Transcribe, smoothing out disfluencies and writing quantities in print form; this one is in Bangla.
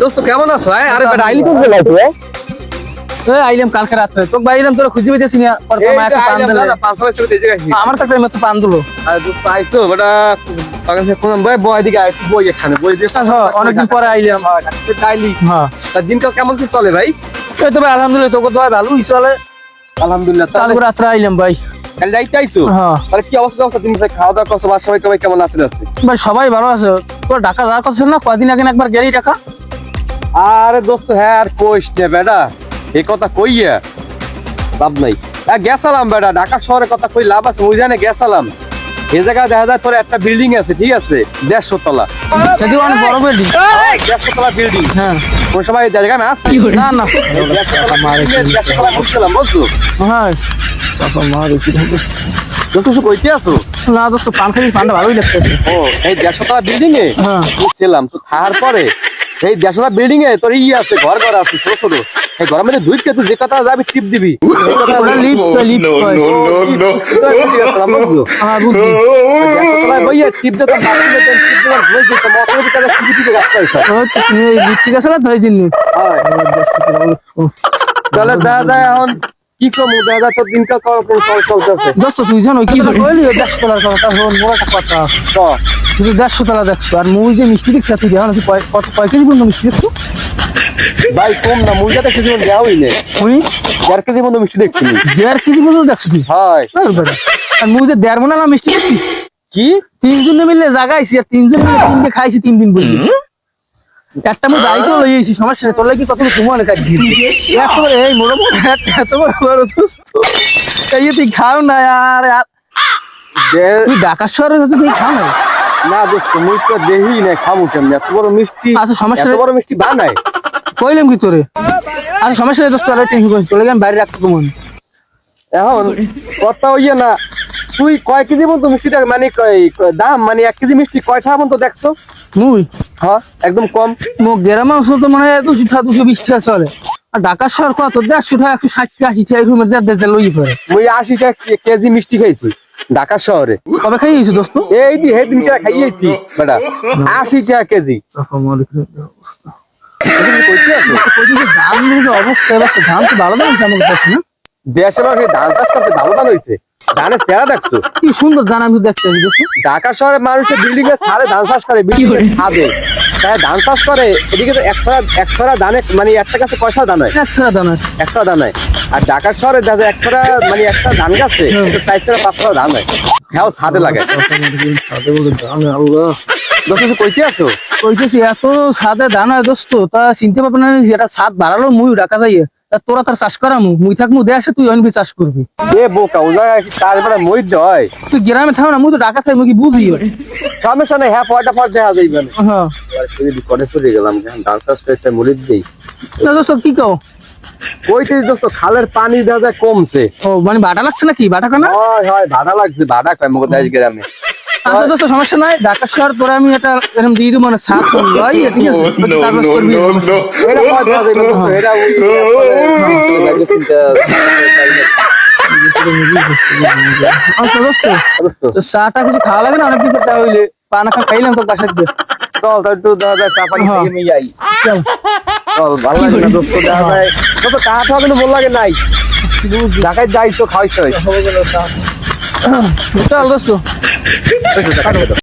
দোস্ত কেমন আছো? আরে বেটা আইলি কোন বেলা তুই? আইলাম কালকে রাত্রে তোকে বাইলাম তোরা খুঁজে পেতেছি না আমার কাছে মতো পান দিলো আইছো বেটা কোন ভাই বই দিকে আইছি বই এখানে বই দিয়ে অনেকদিন পরে আইলাম ডাইলি হ্যাঁ তার দিনকাল কেমন কি চলে ভাই? এই তো ভাই আলহামদুলিল্লাহ তোকে তো ভাই ভালোই চলে আলহামদুলিল্লাহ। কালকে রাত্রে আইলাম ভাই। কাল রাইতে আইছো? হ্যাঁ তাহলে কি অবস্থা তুমি খাওয়া দাওয়া করছো? বাসায় সবাই কেমন আছে? ভাই সবাই ভালো আছে। তোর ঢাকা যাওয়ার কথা ছিল না কদিন আগে একবার গেলি ঢাকা? আরে দোস্ত হ্যাঁ আর কইস না বেটা, এই কথা কইয়া লাভ নাই। গেছালাম বেটা, ঢাকা শহরের কথা কই লাভ আছে? ওই জানে গেছালাম এই জায়গায় দেখা যায় তোর একটা বিল্ডিং আছে, ঠিক আছে 150 তলা, যদি অনেক বড় বিল্ডিং 150 তলা বিল্ডিং। হ্যাঁ কোন সময় জায়গায় আমি আসি না না 150 তলা বসছিলাম বুঝছো? হ্যাঁ চাপা মারে কি হবে দোস্ত কিছু কইতে আছো? না দোস্ত পান খাই পানটা ভালোই লাগতেছে। ও এই 150 তলা বিল্ডিং এ হ্যাঁ ছিলাম তো, থাকার পরে এই 150 তলা বিল্ডিং এ তোর আছে ঘর ঘর আছে ছোট ছোট, এই ঘরের মধ্যে দুইটা তুই যে কথা যাবি টিপ দিবি ওটা লিফট লিফট হয় হ্যাঁ বুঝছি ওই তো তুমি লিফট গেছ না ধরে চিনি তাহলে দাদা এখন কি কমু দাদা, তোর দিনকাল চলতেছে দোস্ত তুই জানো কি বললি 150 টাকার কথা হন মোড়া কথা তুই 150 টাকা দেখছো আর মুই যে মিষ্টি দেখছি তুই জানো কত কয় কেজি পর্যন্ত মিষ্টি দেখছো? ভাই কম না, মুরগাটা কেজি দেওয়াই নেই, তুই 1.5 কেজি মতো মিষ্টি দেখছি। 1.5 কেজি পর্যন্ত দেখছো তুই? হয় আর মুই যে 1.5 মণ মিষ্টি দেখছি কি 3 জনে মিলে জাগাইছি আর 3 জন মিলে 3 খাইছি 3 দিন বলি একটা মুই বাড়িতেও লই আইছি সমস্যা নেই তোর লাগি কত সময় না কাটি এত বড় এই মোড় এত বড় বড় দোস্ত এই তুই খাও না আর তুই ঢাকা শহরে হতে তুই খাও না না দোস্ত মুই তো দেহি না খাবো কেমন এত বড় মিষ্টি, আচ্ছা সমস্যা এত বড় মিষ্টি বানায় কইলাম কি তোরে আচ্ছা সমস্যা নেই দোস্ত আর টেনশন করিস তোর লাগি আমি বাইরে রাখতে কমন এখন কথা হইয়া না, তুই কয় কেজি মতো মিষ্টিটা মানে দাম মানে 1 কেজি মিষ্টি কয়টা মতো দেখছো? মুই হ্যাঁ একদম কম। মুখ গ্রামে অঞ্চল তো মানে 220 টাকা চলে আর ঢাকা শহর কত 150 টাকা 160 টাকা 80 টাকা রুমের যা লই পড়ে মুই 80 টাকা কেজি মিষ্টি খাইছি ঢাকা শহরে। কবে খাইয়েছি দোস্ত? এই দি হেদিন কে খাইয়েছি বেটা 80 টাকা কেজি। দাম নিয়ে অবস্থা ধান তো ভালো দাম আমার কাছে না দেশের মানুষ ধান চাষ করতে ভালো ধান হয়েছে, ধানের চেহারা দেখছো কি সুন্দর ধান আমি দেখতে পাচ্ছি। ঢাকা শহরের মানুষের বিল্ডিং এর ছাদে ধান চাষ করে, বিল্ডিং এর ছাদে তাই ধান চাষ করে। এদিকে তো 100 ধানে মানে একটা গাছে কয়টা ধান হয়? 100 ধান হয় 100 ধান হয়। আর ঢাকা শহরে দেখা 100 মানে একটা ধান গাছে 4-5 ধান হয়, হ্যাঁ ছাদে লাগে। দোস্ত কইতে আছো? কইতেছি এত ছাদে ধান হয় দোস্ত তা চিনতে পারবে না যেটা ছাদ বাড়ালো মুই ঢাকা যাইয়ে তা তোরা তার চাষ করামু মুই থাকমু দেশে তুই অনবি চাষ করবি। এ বোকা ও জায়গায় কাজ বড় মরিদ হয়, তুই গ্রামে থাকো না মুই তো ঢাকা থাকি মুই কি বুঝি সমস্যা নেই। হ্যাঁ পয়টা পর দেখা যাইবে না। হ্যাঁ করে পড়ে গেলাম ধান চাষ করতে মরিদ দেই না দোস্ত কি কও কইতে দোস্ত খালের পানি দেখা কমছে। ও মানে বাটা লাগছে নাকি বাটা কেন? হয় হয় ভাড়া লাগছে, ভাড়া কয় মগো দেশ গ্রামে। আচ্ছা দোস্ত সমস্যা নাই ঢাকা শহর পরে আমি এটা এরকম দিয়ে দিব মানে সাত লই ঠিক আছে চাষবাস করবি এটা পয়সা যাইবে দোস্ত, এটা লাগে চিন্তা। আচ্ছা দোস্ত তো চাটা কিছু খাওয়া লাগে না অনেকদিন পর হইলে পানা খাইলাম তো বাসায় দিয়ে চল তো একটু দেখা যায় চা পানি খেয়ে নিয়ে যাই। চল চল ভালো লাগে না দোস্ত, দেখা যায় তো চা খাওয়া কিন্তু বল লাগে নাই, ঢাকায় যাই তো খাওয়াইতে হয়। চল দোস্ত